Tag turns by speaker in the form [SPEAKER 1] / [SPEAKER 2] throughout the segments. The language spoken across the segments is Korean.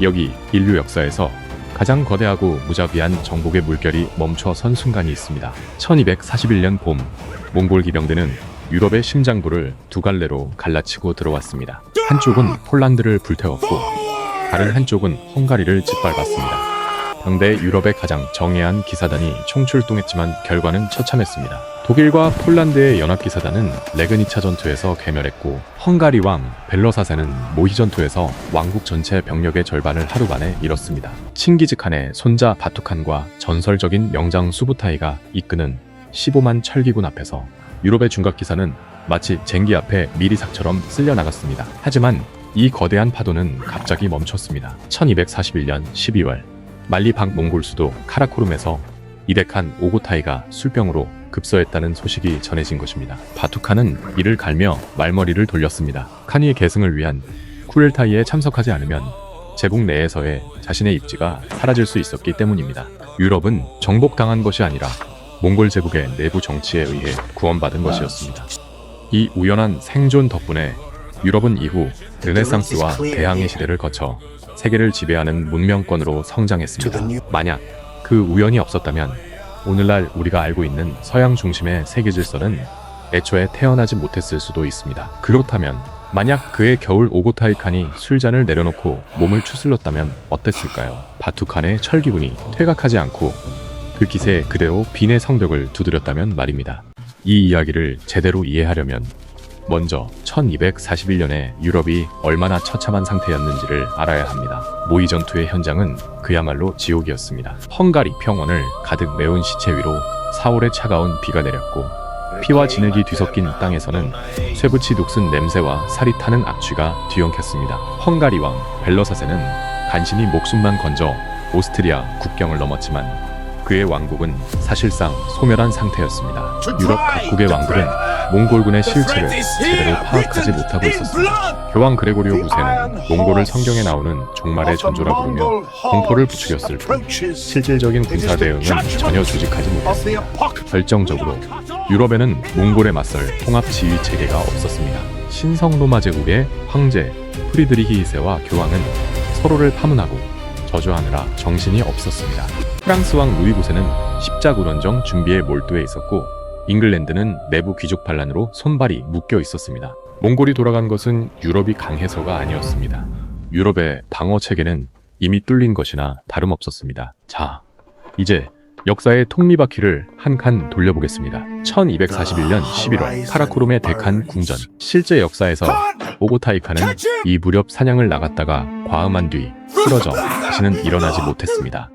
[SPEAKER 1] 여기 인류 역사에서 가장 거대하고 무자비한 정복의 물결이 멈춰선 순간이 있습니다. 1241년 봄, 몽골 기병대는 유럽의 심장부를 두 갈래로 갈라치고 들어왔습니다. 한쪽은 폴란드를 불태웠고 다른 한쪽은 헝가리를 짓밟았습니다. 당대 유럽의 가장 정예한 기사단이 총출동했지만 결과는 처참했습니다. 독일과 폴란드의 연합기사단은 레그니차 전투에서 괴멸했고 헝가리 왕 벨로사세는 모히 전투에서 왕국 전체 병력의 절반을 하루 만에 잃었습니다. 칭기즈칸의 손자 바투칸과 전설적인 명장 수부타이가 이끄는 15만 철기군 앞에서 유럽의 중각기사는 마치 쟁기 앞에 미리삭처럼 쓸려나갔습니다. 하지만 이 거대한 파도는 갑자기 멈췄습니다. 1241년 12월 말리 박몽골 수도 카라코룸에서 이데칸 오고타이가 술병으로 급서했다는 소식이 전해진 것입니다. 바투칸은 이를 갈며 말머리를 돌렸습니다. 칸의 계승을 위한 쿠렐타이에 참석하지 않으면 제국 내에서의 자신의 입지가 사라질 수 있었기 때문입니다. 유럽은 정복당한 것이 아니라 몽골 제국의 내부 정치에 의해 구원받은 것이었습니다. 이 우연한 생존 덕분에 유럽은 이후 르네상스와 대항해 시대를 거쳐 세계를 지배하는 문명권으로 성장했습니다. 만약 그 우연이 없었다면 오늘날 우리가 알고 있는 서양 중심의 세계 질서는 애초에 태어나지 못했을 수도 있습니다. 그렇다면 만약 그의 겨울 오고타이 칸이 술잔을 내려놓고 몸을 추슬렀다면 어땠을까요? 바투칸의 철기군이 퇴각하지 않고 그 기세에 그대로 빈의 성벽을 두드렸다면 말입니다. 이 이야기를 제대로 이해하려면 먼저 1241년에 유럽이 얼마나 처참한 상태였는지를 알아야 합니다. 모이 전투의 현장은 그야말로 지옥이었습니다. 헝가리 평원을 가득 메운 시체 위로 4월의 차가운 비가 내렸고 피와 진흙이 뒤섞인 땅에서는 쇠붙이 녹슨 냄새와 살이 타는 악취가 뒤엉켰습니다. 헝가리 왕 벨로사세는 간신히 목숨만 건져 오스트리아 국경을 넘었지만 그의 왕국은 사실상 소멸한 상태였습니다. 유럽 각국의 왕들은 몽골군의 실체를 제대로 파악하지 못하고 있었습니다. 교황 그레고리오 9세는 몽골을 성경에 나오는 종말의 전조라 부르며 공포를 부추겼을 뿐 실질적인 군사 대응은 전혀 조직하지 못했습니다. 결정적으로 유럽에는 몽골에 맞설 통합 지휘 체계가 없었습니다. 신성 로마 제국의 황제 프리드리히 2세와 교황은 서로를 파문하고 저주하느라 정신이 없었습니다. 프랑스 왕 루이 9세는 십자군원정 준비에 몰두해 있었고 잉글랜드는 내부 귀족 반란으로 손발이 묶여 있었습니다. 몽골이 돌아간 것은 유럽이 강해서가 아니었습니다. 유럽의 방어 체계는 이미 뚫린 것이나 다름없었습니다. 자, 이제 역사의 톱니바퀴를 한 칸 돌려보겠습니다. 1241년 11월 카라코룸의 데칸 궁전. 실제 역사에서 오고타이 칸은 이 무렵 사냥을 나갔다가 과음한 뒤 쓰러져 다시는 일어나지 못했습니다.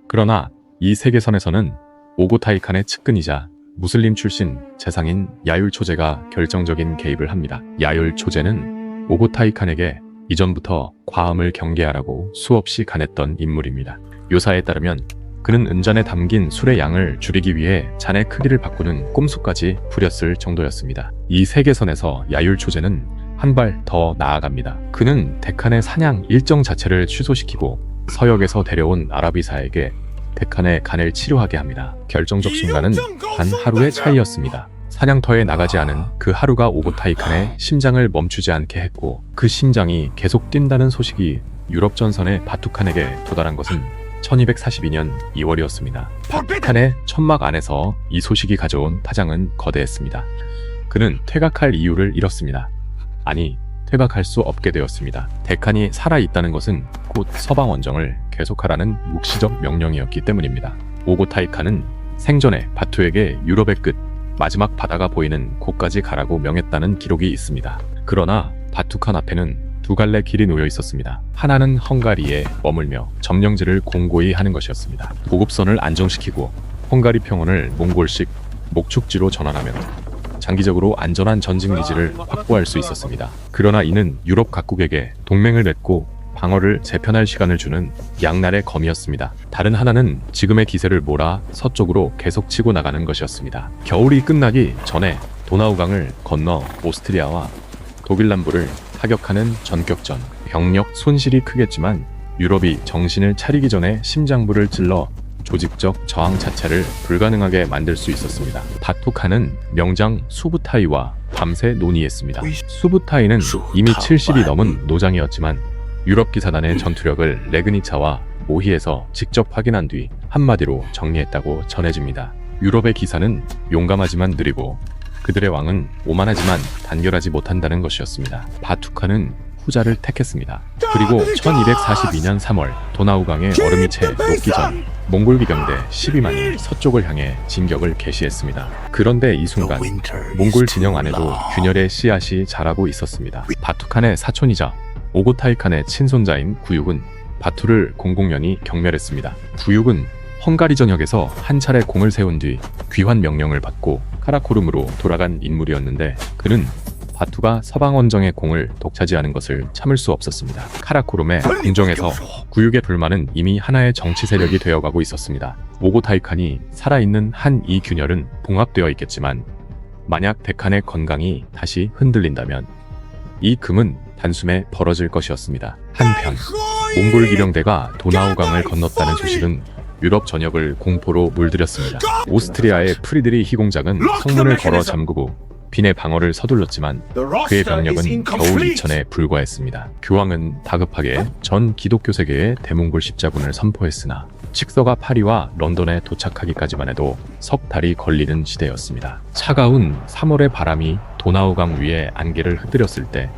[SPEAKER 1] 그러나 이 세계선에서는 오고타이 칸의 측근이자 무슬림 출신 재상인 야율 초제가 결정적인 개입을 합니다. 야율 초제는 오고타이 칸에게 이전부터 과음을 경계하라고 수없이 간했던 인물입니다. 묘사에 따르면 그는 은잔에 담긴 술의 양을 줄이기 위해 잔의 크기를 바꾸는 꼼수까지 부렸을 정도였습니다. 이 세계선에서 야율 초제는 한 발 더 나아갑니다. 그는 데칸의 사냥 일정 자체를 취소시키고 서역에서 데려온 아라비사에게 데칸의 간을 치료하게 합니다. 결정적 순간은 단 하루의 차이였습니다. 사냥터에 나가지 않은 그 하루가 오고타이 칸의 심장을 멈추지 않게 했고 그 심장이 계속 뛴다는 소식이 유럽 전선의 바투칸에게 도달한 것은 1242년 2월이었습니다. 바투칸의 천막 안에서 이 소식이 가져온 파장은 거대했습니다. 그는 퇴각할 이유를 잃었습니다. 아니, 퇴각할 수 없게 되었습니다. 데칸이 살아있다는 것은 곧 서방 원정을 계속하라는 묵시적 명령이었기 때문입니다. 오고타이 칸은 생전에 바투에게 유럽의 끝, 마지막 바다가 보이는 곳까지 가라고 명했다는 기록이 있습니다. 그러나 바투칸 앞에는 두 갈래 길이 놓여 있었습니다. 하나는 헝가리에 머물며 점령지를 공고히 하는 것이었습니다. 보급선을 안정시키고 헝가리 평원을 몽골식 목축지로 전환하면 장기적으로 안전한 전직 리지를 확보할 수 있었습니다. 그러나 이는 유럽 각국에게 동맹을 맺고 방어를 재편할 시간을 주는 양날의 검이었습니다. 다른 하나는 지금의 기세를 몰아 서쪽으로 계속 치고 나가는 것이었습니다. 겨울이 끝나기 전에 도나우강을 건너 오스트리아와 독일 남부를 타격하는 전격전. 병력 손실이 크겠지만 유럽이 정신을 차리기 전에 심장부를 찔러 조직적 저항 자체를 불가능하게 만들 수 있었습니다. 바투칸은 명장 수부타이와 밤새 논의했습니다. 수부타이는 이미 70이 넘은 노장이었지만 유럽 기사단의 전투력을 레그니차와 모히에서 직접 확인한 뒤 한마디로 정리했다고 전해집니다. 유럽의 기사는 용감하지만 느리고 그들의 왕은 오만하지만 단결하지 못한다는 것이었습니다. 바투카는 후자를 택했습니다. 그리고 1242년 3월 도나우강의 얼음이 채 녹기 전 몽골 기병대 12만이 서쪽을 향해 진격을 개시했습니다. 그런데 이 순간 몽골 진영 안에도 균열의 씨앗이 자라고 있었습니다. 바투칸의 사촌이자 오고타이 칸의 친손자인 구육은 바투를 공공연히 경멸했습니다. 구육은 헝가리 전역에서 한 차례 공을 세운 뒤 귀환 명령을 받고 카라코룸으로 돌아간 인물이었는데 그는 바투가 서방 원정의 공을 독차지하는 것을 참을 수 없었습니다. 카라코룸의 궁정에서 구육의 불만은 이미 하나의 정치 세력이 되어가고 있었습니다. 오고타이 칸이 살아있는 한 이 균열은 봉합되어 있겠지만 만약 대칸의 건강이 다시 흔들린다면 이 금은 단숨에 벌어질 것이었습니다. 한편 몽골 기병대가 도나우강을 건넜다는 소식은 유럽 전역을 공포로 물들였습니다. 오스트리아의 프리드리히 공작은 성문을 걸어 잠그고 빈의 방어를 서둘렀지만 그의 병력은 겨우 2천에 불과했습니다. 교황은 다급하게 전 기독교 세계의 대몽골 십자군을 선포했으나 칙서가 파리와 런던에 도착하기까지만 해도 석 달이 걸리는 시대였습니다. 차가운 3월의 바람이 도나우강 위에 안개를 흩뜨렸을 때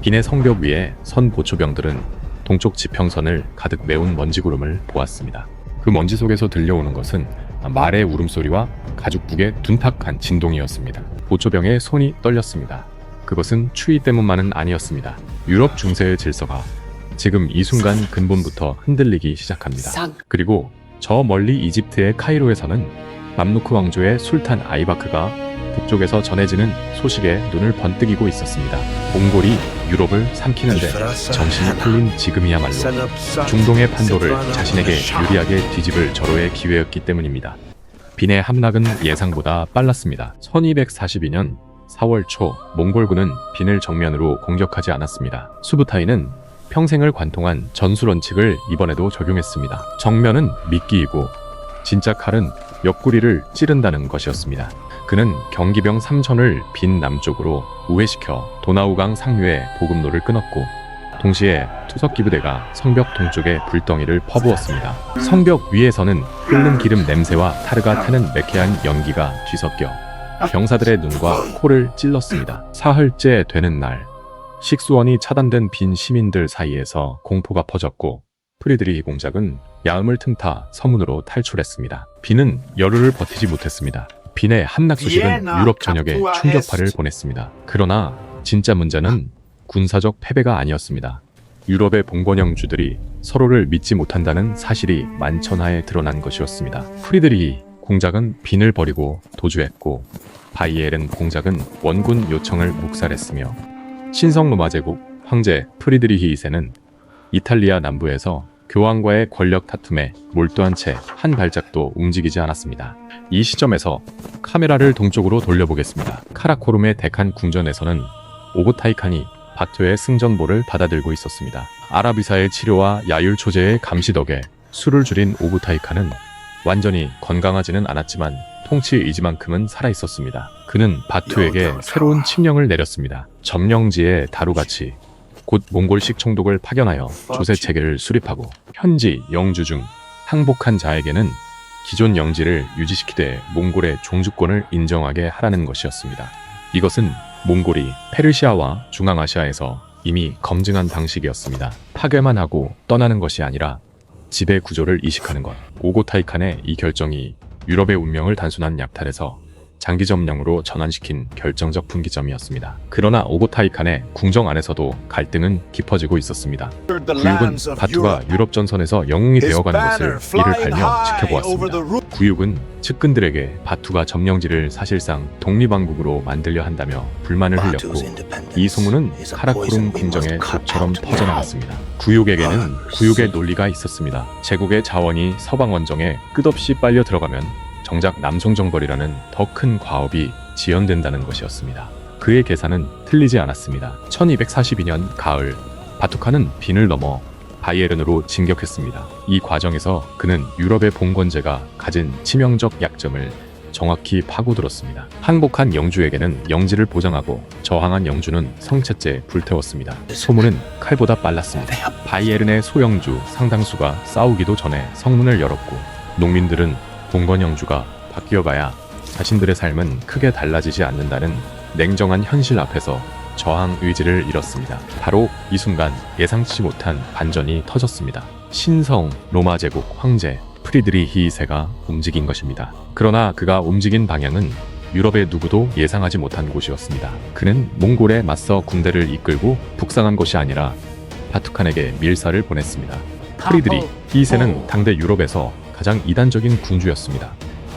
[SPEAKER 1] 빈의 성벽 위에 선 보초병들은 동쪽 지평선을 가득 메운 먼지구름을 보았습니다. 그 먼지 속에서 들려오는 것은 말의 울음소리와 가죽북의 둔탁한 진동이었습니다. 보초병의 손이 떨렸습니다. 그것은 추위 때문만은 아니었습니다. 유럽 중세의 질서가 지금 이 순간 근본부터 흔들리기 시작합니다. 그리고 저 멀리 이집트의 카이로에서는 맘루크 왕조의 술탄 아이바크가 북쪽에서 전해지는 소식에 눈을 번뜩이고 있었습니다. 몽골이 유럽을 삼키는데 정신이 풀린 지금이야말로 중동의 판도를 자신에게 유리하게 뒤집을 절호의 기회였기 때문입니다. 빈의 함락은 예상보다 빨랐습니다. 1242년 4월 초 몽골군은 빈을 정면으로 공격하지 않았습니다. 수부타이는 평생을 관통한 전술 원칙을 이번에도 적용했습니다. 정면은 미끼이고 진짜 칼은 옆구리를 찌른다는 것이었습니다. 그는 경기병 3천을 빈 남쪽으로 우회시켜 도나우강 상류에 보급로를 끊었고 동시에 투석기부대가 성벽 동쪽에 불덩이를 퍼부었습니다. 성벽 위에서는 끓는 기름 냄새와 타르가 타는 매캐한 연기가 뒤섞여 병사들의 눈과 코를 찔렀습니다. 사흘째 되는 날 식수원이 차단된 빈 시민들 사이에서 공포가 퍼졌고 프리드리히 공작은 야음을 틈타 서문으로 탈출했습니다. 빈은 열흘을 버티지 못했습니다. 빈의 함락 소식은 유럽 전역에 충격파를 보냈습니다. 그러나 진짜 문제는 군사적 패배가 아니었습니다. 유럽의 봉건영주들이 서로를 믿지 못한다는 사실이 만천하에 드러난 것이었습니다. 프리드리히 공작은 빈을 버리고 도주했고 바이에른 공작은 원군 요청을 묵살했으며 신성 로마 제국 황제 프리드리히 2세는 이탈리아 남부에서 교황과의 권력 다툼에 몰두한 채 한 발짝도 움직이지 않았습니다. 이 시점에서 카메라를 동쪽으로 돌려보겠습니다. 카라코룸의 데칸 궁전에서는 오고타이 칸이 바투의 승전보를 받아들고 있었습니다. 아라비사의 치료와 야율 초제의 감시 덕에 술을 줄인 오고타이 칸은 완전히 건강하지는 않았지만 통치 의지만큼은 살아있었습니다. 그는 바투에게 새로운 칙령을 내렸습니다. 점령지의 다루같이 곧 몽골식 총독을 파견하여 조세 체계를 수립하고 현지 영주 중 항복한 자에게는 기존 영지를 유지시키되 몽골의 종주권을 인정하게 하라는 것이었습니다. 이것은 몽골이 페르시아와 중앙아시아에서 이미 검증한 방식이었습니다. 파괴만 하고 떠나는 것이 아니라 지배 구조를 이식하는 것. 오고타이 칸의 이 결정이 유럽의 운명을 단순한 약탈에서 장기 점령으로 전환시킨 결정적 분기점이었습니다. 그러나 오고타이 칸의 궁정 안에서도 갈등은 깊어지고 있었습니다. 구육은 바투가 유럽 전선에서 영웅이 되어가는 것을 이를 갈며 지켜보았습니다. 구육은 측근들에게 바투가 점령지를 사실상 독립왕국으로 만들려 한다며 불만을 흘렸고 이 소문은 카라코룸 궁정에 독처럼 퍼져나갔습니다. 구육에게는 구육의 논리가 있었습니다. 제국의 자원이 서방 원정에 끝없이 빨려 들어가면 정작 남송정벌이라는 더 큰 과업이 지연된다는 것이었습니다. 그의 계산은 틀리지 않았습니다. 1242년 가을 바투카는 빈을 넘어 바이에른으로 진격했습니다. 이 과정에서 그는 유럽의 봉건제가 가진 치명적 약점을 정확히 파고들었습니다. 항복한 영주에게는 영지를 보장하고 저항한 영주는 성채째 불태웠습니다. 소문은 칼보다 빨랐습니다. 바이에른의 소영주 상당수가 싸우기도 전에 성문을 열었고 농민들은 봉건 영주가 바뀌어봐야 자신들의 삶은 크게 달라지지 않는다는 냉정한 현실 앞에서 저항 의지를 잃었습니다. 바로 이 순간 예상치 못한 반전이 터졌습니다. 신성 로마 제국 황제 프리드리히 2세가 움직인 것입니다. 그러나 그가 움직인 방향은 유럽의 누구도 예상하지 못한 곳이었습니다. 그는 몽골에 맞서 군대를 이끌고 북상한 것이 아니라 바투칸에게 밀사를 보냈습니다. 프리드리히 2세는 당대 유럽에서 가장 이단적인 군주였습니다.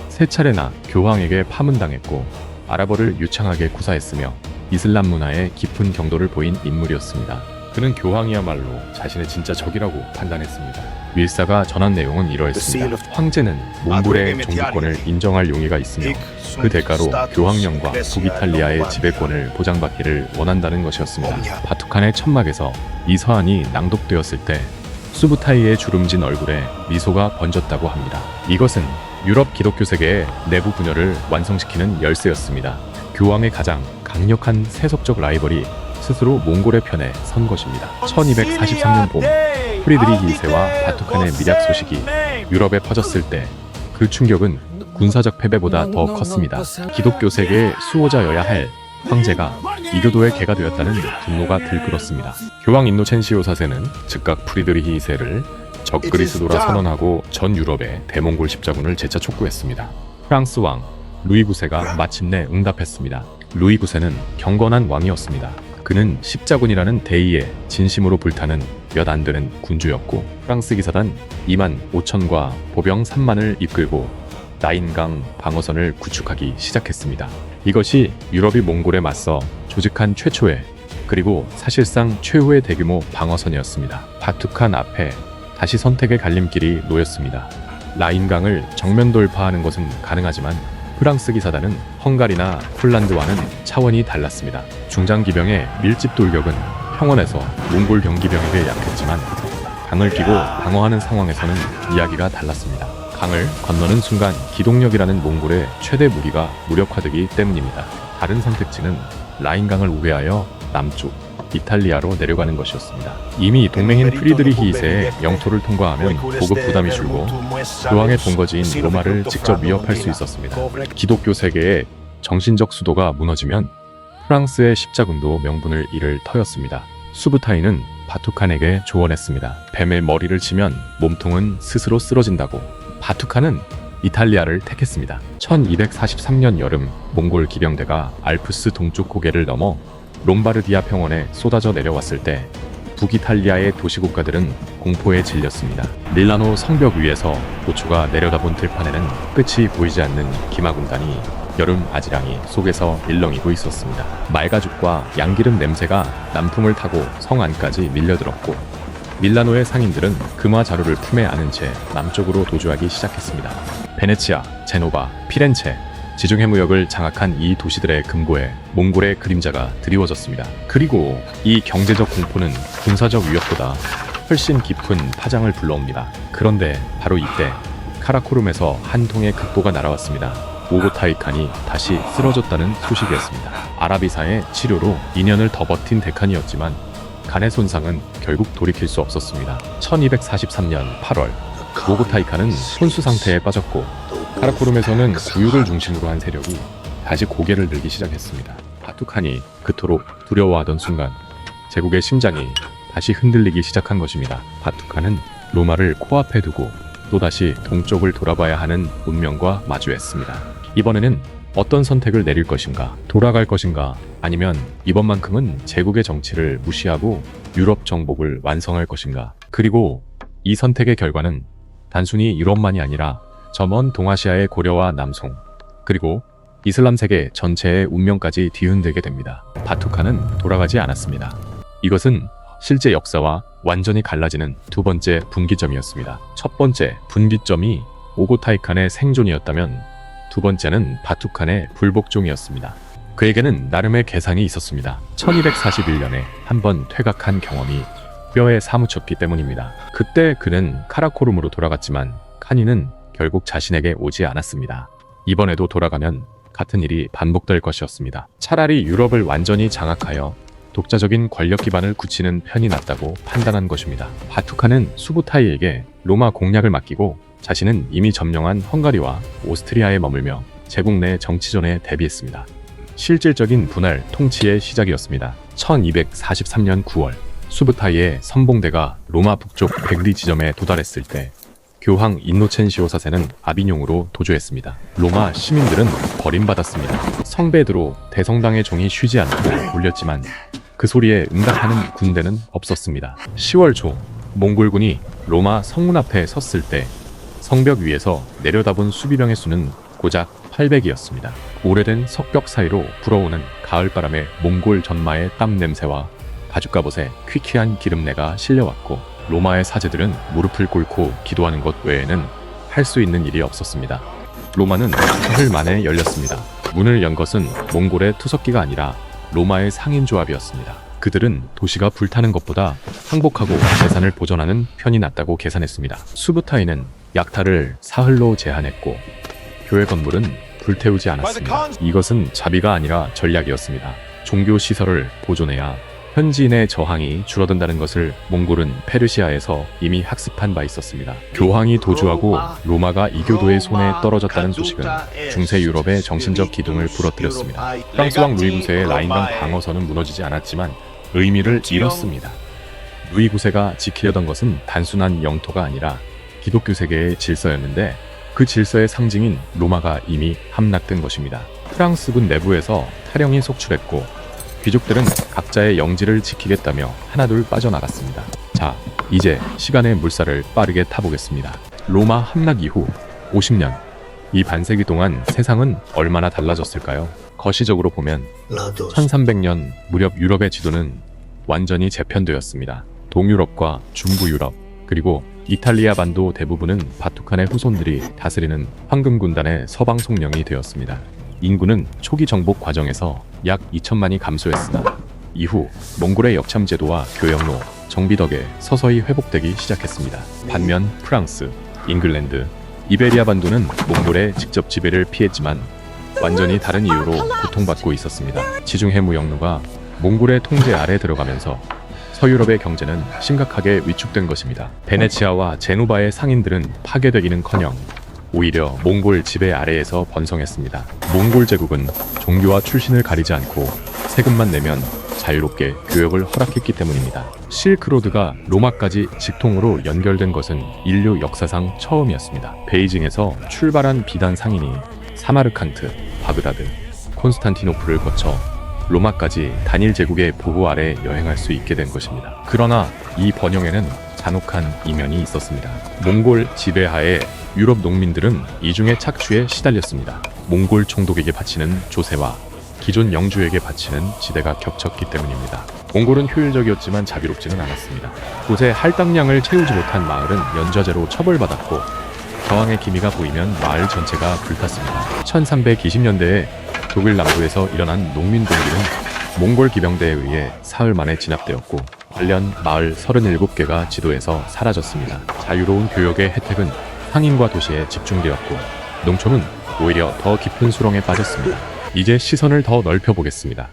[SPEAKER 1] 세 차례나 교황에게 파문당했고 아랍어를 유창하게 구사했으며 이슬람 문화에 깊은 경도를 보인 인물이었습니다. 그는 교황이야말로 자신의 진짜 적이라고 판단했습니다. 밀사가 전한 내용은 이러했습니다. 황제는 몽골의 종주권을 인정할 용의가 있으며 그 대가로 교황령과 북이탈리아의 지배권을 보장받기를 원한다는 것이었습니다. 바투칸의 천막에서 이 서한이 낭독되었을 때 수부타이의 주름진 얼굴에 미소가 번졌다고 합니다. 이것은 유럽 기독교 세계의 내부 분열을 완성시키는 열쇠였습니다. 교황의 가장 강력한 세속적 라이벌이 스스로 몽골의 편에 선 것입니다. 1243년 봄 프리드리히 2세와 바투칸의 밀약 소식이 유럽에 퍼졌을 때 그 충격은 군사적 패배보다 더 컸습니다. 기독교 세계의 수호자여야 할 황제가 이교도의 개가 되었다는 분노가 들끓었습니다. 교황 인노첸시오 4세는 즉각 프리드리히 2세를 적그리스도라 선언하고 전 유럽의 대몽골 십자군을 재차 촉구했습니다. 프랑스 왕 루이 9세가 마침내 응답했습니다. 루이 9세는 경건한 왕이었습니다. 그는 십자군이라는 대의에 진심으로 불타는 몇 안 되는 군주였고 프랑스 기사단 2만 5천과 보병 3만을 이끌고 라인강 방어선을 구축하기 시작했습니다. 이것이 유럽이 몽골에 맞서 조직한 최초의 그리고 사실상 최후의 대규모 방어선이었습니다. 바투칸 앞에 다시 선택의 갈림길이 놓였습니다. 라인강을 정면 돌파하는 것은 가능하지만 프랑스 기사단은 헝가리나 폴란드와는 차원이 달랐습니다. 중장기병의 밀집 돌격은 평원에서 몽골 병기병에게 약했지만 강을 끼고 방어하는 상황에서는 이야기가 달랐습니다. 강을 건너는 순간 기동력이라는 몽골의 최대 무기가 무력화되기 때문입니다. 다른 선택지는 라인강을 우회하여 남쪽 이탈리아로 내려가는 것이었습니다. 이미 동맹인 프리드리히 2세의 영토를 통과하면 보급 부담이 줄고 교황의 본거지인 로마를 직접 위협할 수 있었습니다. 기독교 세계의 정신적 수도가 무너지면 프랑스의 십자군도 명분을 잃을 터였습니다. 수부타이는 바투칸에게 조언했습니다. 뱀의 머리를 치면 몸통은 스스로 쓰러진다고. 바투칸은 이탈리아를 택했습니다. 1243년 여름 몽골 기병대가 알프스 동쪽 고개를 넘어 롬바르디아 평원에 쏟아져 내려왔을 때 북이탈리아의 도시국가들은 공포에 질렸습니다. 밀라노 성벽 위에서 고초가 내려다본 들판에는 끝이 보이지 않는 기마군단이 여름 아지랑이 속에서 일렁이고 있었습니다. 말가죽과 양기름 냄새가 남풍을 타고 성 안까지 밀려들었고 밀라노의 상인들은 금화 자루를 품에 안은 채 남쪽으로 도주하기 시작했습니다. 베네치아, 제노바, 피렌체, 지중해 무역을 장악한 이 도시들의 금고에 몽골의 그림자가 드리워졌습니다. 그리고 이 경제적 공포는 군사적 위협보다 훨씬 깊은 파장을 불러옵니다. 그런데 바로 이때 카라코룸에서 한 통의 급보가 날아왔습니다. 오고타이 칸이 다시 쓰러졌다는 소식이었습니다. 아라비사의 치료로 2년을 더 버틴 데칸이었지만 간의 손상은 결국 돌이킬 수 없었습니다. 1243년 8월 오고타이 칸은 혼수 상태에 빠졌고 카라코룸에서는 구육을 중심으로 한 세력이 다시 고개를 들기 시작했습니다. 바투칸이 그토록 두려워하던 순간 제국의 심장이 다시 흔들리기 시작한 것입니다. 바투칸은 로마를 코앞에 두고 또다시 동쪽을 돌아봐야 하는 운명과 마주했습니다. 이번에는 어떤 선택을 내릴 것인가? 돌아갈 것인가? 아니면 이번만큼은 제국의 정치를 무시하고 유럽 정복을 완성할 것인가? 그리고 이 선택의 결과는 단순히 유럽만이 아니라 저 먼 동아시아의 고려와 남송, 그리고 이슬람 세계 전체의 운명까지 뒤흔들게 됩니다. 바투칸은 돌아가지 않았습니다. 이것은 실제 역사와 완전히 갈라지는 두 번째 분기점이었습니다. 첫 번째 분기점이 오고타이 칸의 생존이었다면 두 번째는 바투칸의 불복종이었습니다. 그에게는 나름의 계산이 있었습니다. 1241년에 한 번 퇴각한 경험이 뼈에 사무쳤기 때문입니다. 그때 그는 카라코룸으로 돌아갔지만 칸이는 결국 자신에게 오지 않았습니다. 이번에도 돌아가면 같은 일이 반복될 것이었습니다. 차라리 유럽을 완전히 장악하여 독자적인 권력 기반을 굳히는 편이 낫다고 판단한 것입니다. 바투카는 수부타이에게 로마 공략을 맡기고 자신은 이미 점령한 헝가리와 오스트리아에 머물며 제국 내 정치전에 대비했습니다. 실질적인 분할 통치의 시작이었습니다. 1243년 9월 수부타이의 선봉대가 로마 북쪽 베그리 지점에 도달했을 때 교황 인노첸시오 4세는 아비뇽으로 도주했습니다. 로마 시민들은 버림받았습니다. 성베드로 대성당의 종이 쉬지 않고 울렸지만 그 소리에 응답하는 군대는 없었습니다. 10월 초 몽골군이 로마 성문 앞에 섰을 때 성벽 위에서 내려다본 수비병의 수는 고작 800이었습니다. 오래된 석벽 사이로 불어오는 가을바람에 몽골 전마의 땀 냄새와 가죽갑옷에 퀴퀴한 기름내가 실려왔고 로마의 사제들은 무릎을 꿇고 기도하는 것 외에는 할 수 있는 일이 없었습니다. 로마는 사흘 만에 열렸습니다. 문을 연 것은 몽골의 투석기가 아니라 로마의 상인조합이었습니다. 그들은 도시가 불타는 것보다 항복하고 재산을 보존하는 편이 낫다고 계산했습니다. 수부타이는 약탈을 사흘로 제한했고 교회 건물은 불태우지 않았습니다. 이것은 자비가 아니라 전략이었습니다. 종교 시설을 보존해야 현지인의 저항이 줄어든다는 것을 몽골은 페르시아에서 이미 학습한 바 있었습니다. 교황이 도주하고 로마가 이교도의 손에 떨어졌다는 소식은 중세 유럽의 정신적 기둥을 부러뜨렸습니다. 프랑스 왕 루이 9세의 라인강 방어선은 무너지지 않았지만 의미를 잃었습니다. 루이 9세가 지키려던 것은 단순한 영토가 아니라 기독교 세계의 질서였는데 그 질서의 상징인 로마가 이미 함락된 것입니다. 프랑스군 내부에서 탈영이 속출했고 귀족들은 각자의 영지를 지키겠다며 하나둘 빠져나갔습니다. 자, 이제 시간의 물살을 빠르게 타보겠습니다. 로마 함락 이후 50년, 이 반세기 동안 세상은 얼마나 달라졌을까요? 거시적으로 보면 1300년 무렵 유럽의 지도는 완전히 재편되었습니다. 동유럽과 중부 유럽, 그리고 이탈리아 반도 대부분은 바투칸의 후손들이 다스리는 황금군단의 서방 속령이 되었습니다. 인구는 초기 정복 과정에서 약 2천만이 감소했으나 이후 몽골의 역참 제도와 교역로, 정비 덕에 서서히 회복되기 시작했습니다. 반면 프랑스, 잉글랜드, 이베리아 반도는 몽골의 직접 지배를 피했지만 완전히 다른 이유로 고통받고 있었습니다. 지중해 무역로가 몽골의 통제 아래 들어가면서 서유럽의 경제는 심각하게 위축된 것입니다. 베네치아와 제누바의 상인들은 파괴되기는커녕 오히려 몽골 지배 아래에서 번성했습니다. 몽골 제국은 종교와 출신을 가리지 않고 세금만 내면 자유롭게 교역을 허락했기 때문입니다. 실크로드가 로마까지 직통으로 연결된 것은 인류 역사상 처음이었습니다. 베이징에서 출발한 비단 상인이 사마르칸트, 바그다드, 콘스탄티노플을 거쳐 로마까지 단일 제국의 보호 아래 여행할 수 있게 된 것입니다. 그러나 이 번영에는 잔혹한 이면이 있었습니다. 몽골 지배하에 유럽 농민들은 이중의 착취에 시달렸습니다. 몽골 총독에게 바치는 조세와 기존 영주에게 바치는 지대가 겹쳤기 때문입니다. 몽골은 효율적이었지만 자비롭지는 않았습니다. 곳에 할당량을 채우지 못한 마을은 연좌제로 처벌받았고 저항의 기미가 보이면 마을 전체가 불탔습니다. 1320년대에 독일 남부에서 일어난 농민 동기는 몽골 기병대에 의해 사흘 만에 진압되었고 관련 마을 37개가 지도에서 사라졌습니다. 자유로운 교역의 혜택은 상인과 도시에 집중되었고 농촌은 오히려 더 깊은 수렁에 빠졌습니다. 이제 시선을 더 넓혀보겠습니다.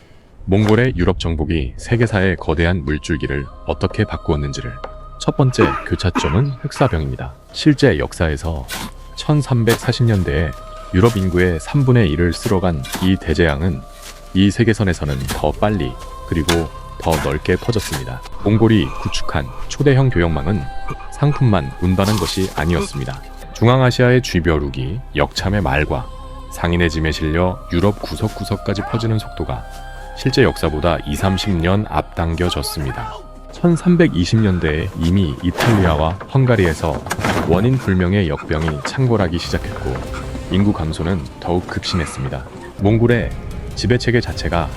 [SPEAKER 1] 몽골의 유럽 정복이 세계사의 거대한 물줄기를 어떻게 바꾸었는지를. 첫 번째 교차점은 흑사병입니다. 실제 역사에서 1340년대에 유럽 인구의 3분의 1을 쓸어간 이 대재앙은 이 세계선에서는 더 빨리 그리고 더 넓게 퍼졌습니다. 몽골이 구축한 초대형 교역망은 상품만 운반한 것이 아니었습니다. 중앙아시아의 쥐벼룩이 역참의 말과 상인의 짐에 실려 유럽 구석구석까지 퍼지는 속도가 실제 역사보다 20-30년 앞당겨졌습니다. 1320년대에 이미 이탈리아와 헝가리에서 원인 불명의 역병이 창궐하기 시작했고 인구 감소는 더욱 급심했습니다. 몽골의 지배체계 자체가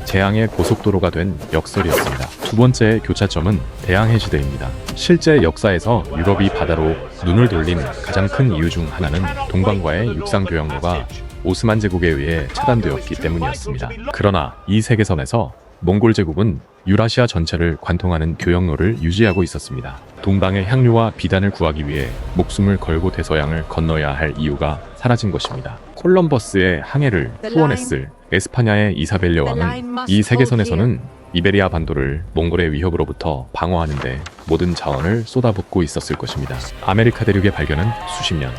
[SPEAKER 1] 재앙의 고속도로가 된 역설이었습니다. 두 번째 교차점은 대항해시대입니다. 실제 역사에서 유럽이 바다로 눈을 돌린 가장 큰 이유 중 하나는 동방과의 육상 교역로가 오스만 제국에 의해 차단되었기 때문이었습니다. 그러나 이 세계선에서 몽골 제국은 유라시아 전체를 관통하는 교역로를 유지하고 있었습니다. 동방의 향료와 비단을 구하기 위해 목숨을 걸고 대서양을 건너야 할 이유가 사라진 것입니다. 콜럼버스의 항해를 후원했을 에스파냐의 이사벨려 왕은 이 세계선에서는 이베리아 반도를 몽골의 위협으로부터 방어하는 데 모든 자원을 쏟아붓고 있었을 것입니다. 아메리카 대륙의 발견은 수십 년,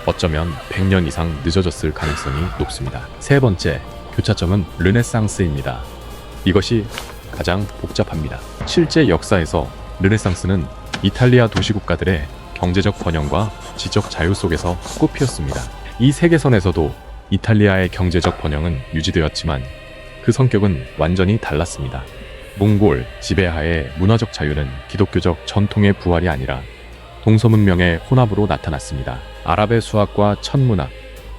[SPEAKER 1] 어쩌면 100년 이상 늦어졌을 가능성이 높습니다. 세 번째, 교차점은 르네상스입니다. 이것이 가장 복잡합니다. 실제 역사에서 르네상스는 이탈리아 도시국가들의 경제적 번영과 지적 자유 속에서 꽃피었습니다. 이 세계선에서도 이탈리아의 경제적 번영은 유지되었지만 그 성격은 완전히 달랐습니다. 몽골 지배하의 문화적 자유는 기독교적 전통의 부활이 아니라 동서문명의 혼합으로 나타났습니다. 아랍의 수학과 천문학,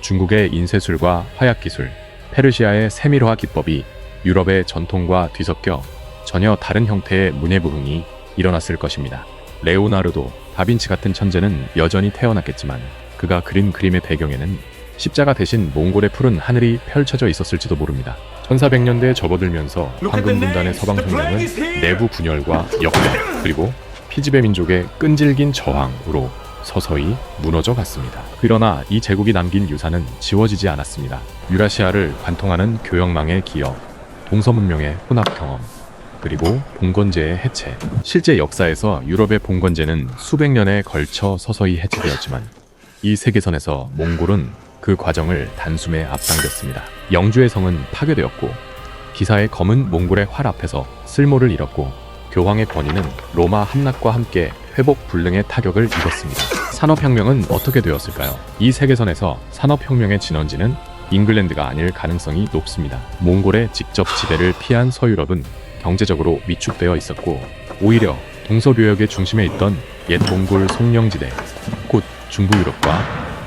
[SPEAKER 1] 중국의 인쇄술과 화약기술, 페르시아의 세밀화 기법이 유럽의 전통과 뒤섞여 전혀 다른 형태의 문예부흥이 일어났을 것입니다. 레오나르도, 다빈치 같은 천재는 여전히 태어났겠지만 그가 그린 그림의 배경에는 십자가 대신 몽골의 푸른 하늘이 펼쳐져 있었을지도 모릅니다. 1400년대에 접어들면서 황금 분단의 서방 혁명은 내부 분열과 역경 그리고 피지배 민족의 끈질긴 저항으로 서서히 무너져 갔습니다. 그러나 이 제국이 남긴 유산은 지워지지 않았습니다. 유라시아를 관통하는 교역망의 기여, 동서문명의 혼합 경험, 그리고 봉건제의 해체. 실제 역사에서 유럽의 봉건제는 수백 년에 걸쳐 서서히 해체되었지만 이 세계선에서 몽골은 그 과정을 단숨에 앞당겼습니다. 영주의 성은 파괴되었고 기사의 검은 몽골의 활 앞에서 쓸모를 잃었고 교황의 권위는 로마 함락과 함께 회복 불능의 타격을 입었습니다. 산업혁명은 어떻게 되었을까요? 이 세계선에서 산업혁명의 진원지는 잉글랜드가 아닐 가능성이 높습니다. 몽골의 직접 지배를 피한 서유럽은 경제적으로 위축되어 있었고 오히려 동서교역의 중심에 있던 옛 몽골 송령지대, 곧 중부 유럽과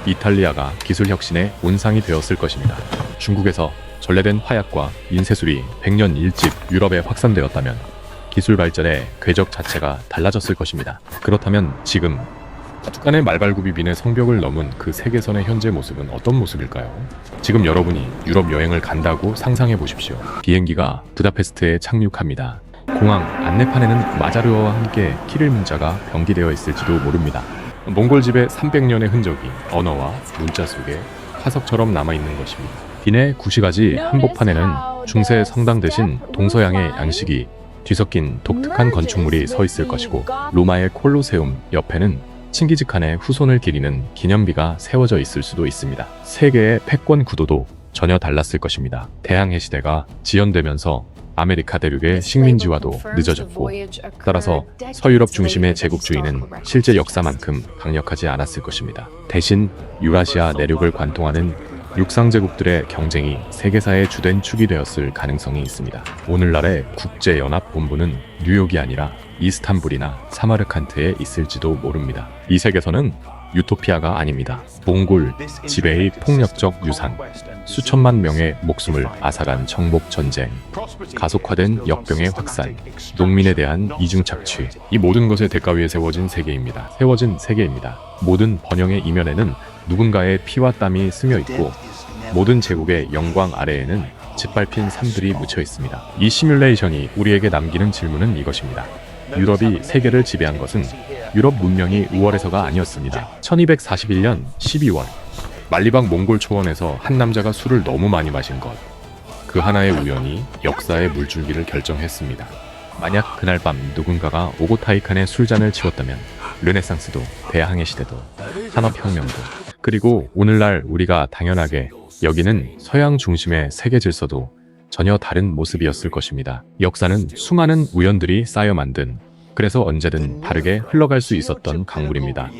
[SPEAKER 1] 이탈리아가 기술혁신의 온상이 되었을 것입니다. 중국에서 전래된 화약과 인쇄술이 100년 일찍 유럽에 확산되었다면 기술 발전의 궤적 자체가 달라졌을 것입니다. 그렇다면 지금 북한의 말발굽이 비는 성벽을 넘은 그 세계선의 현재 모습은 어떤 모습일까요? 지금 여러분이 유럽 여행을 간다고 상상해 보십시오. 비행기가 부다페스트에 착륙합니다. 공항 안내판에는 마자르어와 함께 키릴 문자가 병기되어 있을지도 모릅니다. 몽골 집의 300년의 흔적이 언어와 문자 속에 화석처럼 남아있는 것입니다. 기내 구시가지 한복판에는 중세 성당 대신 동서양의 양식이 뒤섞인 독특한 건축물이 서 있을 것이고 로마의 콜로세움 옆에는 칭기즈칸의 후손을 기리는 기념비가 세워져 있을 수도 있습니다. 세계의 패권 구도도 전혀 달랐을 것입니다. 대항해 시대가 지연되면서 아메리카 대륙의 식민지화도 늦어졌고 따라서 서유럽 중심의 제국주의는 실제 역사만큼 강력하지 않았을 것입니다. 대신 유라시아 내륙을 관통하는 육상제국들의 경쟁이 세계사의 주된 축이 되었을 가능성이 있습니다. 오늘날의 국제연합본부는 뉴욕이 아니라 이스탄불이나 사마르칸트에 있을지도 모릅니다. 이 세계선은 유토피아가 아닙니다. 몽골 지배의 폭력적 유산, 수천만 명의 목숨을 앗아간 정복 전쟁, 가속화된 역병의 확산, 농민에 대한 이중 착취, 이 모든 것의 대가 위에 세워진 세계입니다. 모든 번영의 이면에는 누군가의 피와 땀이 스며 있고 모든 제국의 영광 아래에는 짓밟힌 삶들이 묻혀 있습니다. 이 시뮬레이션이 우리에게 남기는 질문은 이것입니다. 유럽이 세계를 지배한 것은 유럽 문명이 우월해서가 아니었습니다. 1241년 12월 말리방 몽골 초원에서 한 남자가 술을 너무 많이 마신 것, 그 하나의 우연이 역사의 물줄기를 결정했습니다. 만약 그날 밤 누군가가 오고타이칸의 술잔을 치웠다면 르네상스도 대항해 시대도 산업혁명도 그리고 오늘날 우리가 당연하게 여기는 서양 중심의 세계 질서도 전혀 다른 모습이었을 것입니다. 역사는 수많은 우연들이 쌓여 만든, 그래서 언제든 다르게 흘러갈 수 있었던 강물입니다.